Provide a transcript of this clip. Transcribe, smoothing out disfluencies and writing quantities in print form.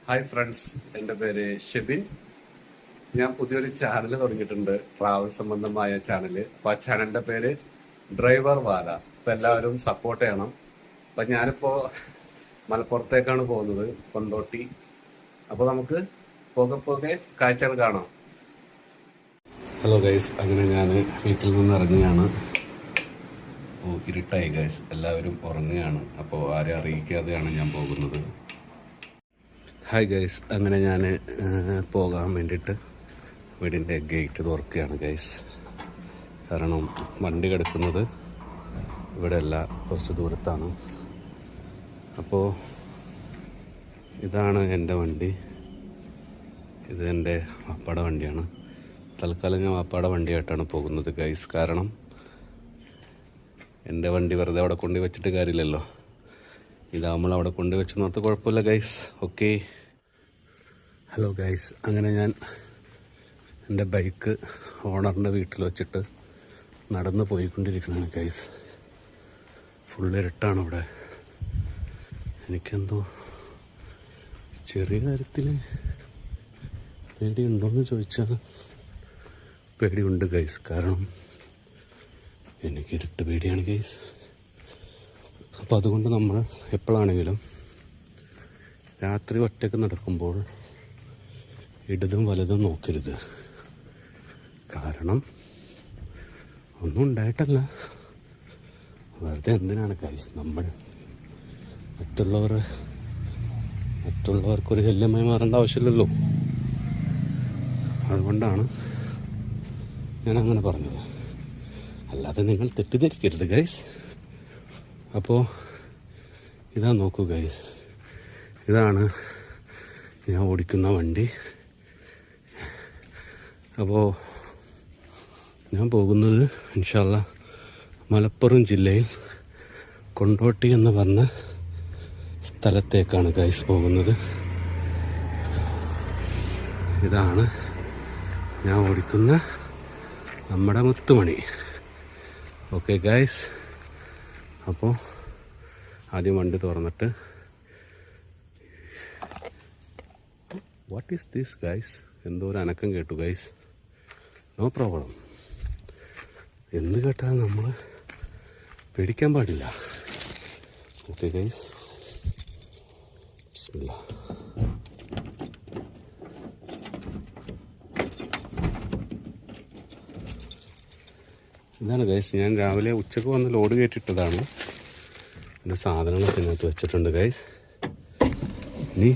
Hi friends, എൻ്റെ പേര് ഷെബിൻ. ഞാൻ പുതിയൊരു ചാനൽ തുടങ്ങിയിട്ടുണ്ട്, ട്രാവൽ സംബന്ധമായ ചാനൽ. അപ്പോൾ ആ ചാനലിൻ്റെ പേര് ഡ്രൈവർ വാല. അപ്പോൾ എല്ലാവരും സപ്പോർട്ട് ചെയ്യണം. അപ്പം ഞാനിപ്പോൾ മലപ്പുറത്തേക്കാണ് പോകുന്നത്, കൊണ്ടോട്ടി. അപ്പോൾ നമുക്ക് പോകെ പോകെ കാഴ്ചകൾ കാണാം. ഹലോ ഗൈസ്, അങ്ങനെ ഞാൻ വീട്ടിൽ നിന്ന് ഇറങ്ങുകയാണ്. ഇരുട്ടായി ഗൈസ്, എല്ലാവരും ഉറങ്ങുകയാണ്. അപ്പോൾ ആരെ അറിയിക്കാതെയാണ് ഞാൻ പോകുന്നത്. ഹായ് ഗൈസ്, അങ്ങനെ ഞാൻ പോകാൻ വേണ്ടിയിട്ട് വീടിൻ്റെ ഗേറ്റ് തുറക്കുകയാണ് ഗൈസ്. കാരണം വണ്ടി കിടക്കുന്നത് ഇവിടെയല്ല, കുറച്ച് ദൂരത്താണ്. അപ്പോൾ ഇതാണ് എൻ്റെ വണ്ടി. ഇത് എൻ്റെ വാപ്പാടെ വണ്ടിയാണ്. തൽക്കാലം ഞാൻ വാപ്പാടെ വണ്ടിയായിട്ടാണ് പോകുന്നത് ഗൈസ്. കാരണം എൻ്റെ വണ്ടി വെറുതെ അവിടെ കൊണ്ടു വെച്ചിട്ട് കാര്യമില്ലല്ലോ. ഇതാകുമ്പോൾ അവിടെ കൊണ്ടു വെച്ച് നോർത്ത് കുഴപ്പമില്ല ഗൈസ്. ഓക്കെ, ഹലോ ഗൈസ്, അങ്ങനെ ഞാൻ എൻ്റെ ബൈക്ക് ഓണറിൻ്റെ വീട്ടിൽ വെച്ചിട്ട് നടന്ന് പോയിക്കൊണ്ടിരിക്കുകയാണ് ഗൈസ്. ഫുള്ള് ഇരുട്ടാണ് ഇവിടെ. എനിക്കെന്തോ ചെറിയ കാര്യത്തിൽ പേടിയുണ്ടോയെന്ന് ചോദിച്ചാൽ പേടിയുണ്ട് ഗൈസ്. കാരണം എനിക്ക് ഇരുട്ട് പേടിയാണ് ഗൈസ്. അപ്പോൾ അതുകൊണ്ട് നമ്മൾ എപ്പോഴാണെങ്കിലും രാത്രി ഒറ്റയ്ക്ക് നടക്കുമ്പോൾ ഇടതും വലതും നോക്കരുത്. കാരണം ഒന്നും ഉണ്ടായിട്ടല്ല, വെറുതെ എന്തിനാണ് ഗൈസ് നമ്മൾ മറ്റുള്ളവർക്കൊരു ശല്യമായി മാറേണ്ട ആവശ്യമില്ലല്ലോ. അതുകൊണ്ടാണ് ഞാൻ അങ്ങനെ പറഞ്ഞത്. അല്ലാതെ നിങ്ങൾ തെറ്റിദ്ധരിക്കരുത് ഗൈസ്. അപ്പോൾ ഇതാ നോക്കൂ ഗൈസ്, ഇതാണ് ഞാൻ ഓടിക്കുന്ന വണ്ടി. അപ്പോൾ ഞാൻ പോകുന്നത് ഇൻഷാ അല്ലാ മലപ്പുറം ജില്ലയിൽ കൊണ്ടോട്ടി എന്ന് പറഞ്ഞ സ്ഥലത്തേക്കാണ് ഗൈസ് പോകുന്നത്. ഇതാണ് ഞാൻ ഓടിക്കുന്ന നമ്മുടെ മുത്തുമണി. ഓക്കെ ഗൈസ്, അപ്പോൾ ആദ്യം വണ്ടി തുറന്നിട്ട് വാട്ട് ഈസ് ദിസ് ഗൈസ്, എന്തോ ഒരു അനക്കം കേട്ടു ഗൈസ്. നോ പ്രോബ്ലം, എന്ത് കേട്ടാലും നമ്മൾ പേടിക്കാൻ പാടില്ല. ഓക്കെ ഗൈസ്, ബിസ്മില്ലാ. ഇതാണ് ഗൈസ്, ഞാൻ രാവിലെ ഉച്ചക്ക് വന്ന് ലോഡ് കയറ്റിയിട്ടതാണ്. എൻ്റെ സാധനങ്ങളൊക്കെ ഇതിനകത്ത് വെച്ചിട്ടുണ്ട് ഗൈസ്. ഇനി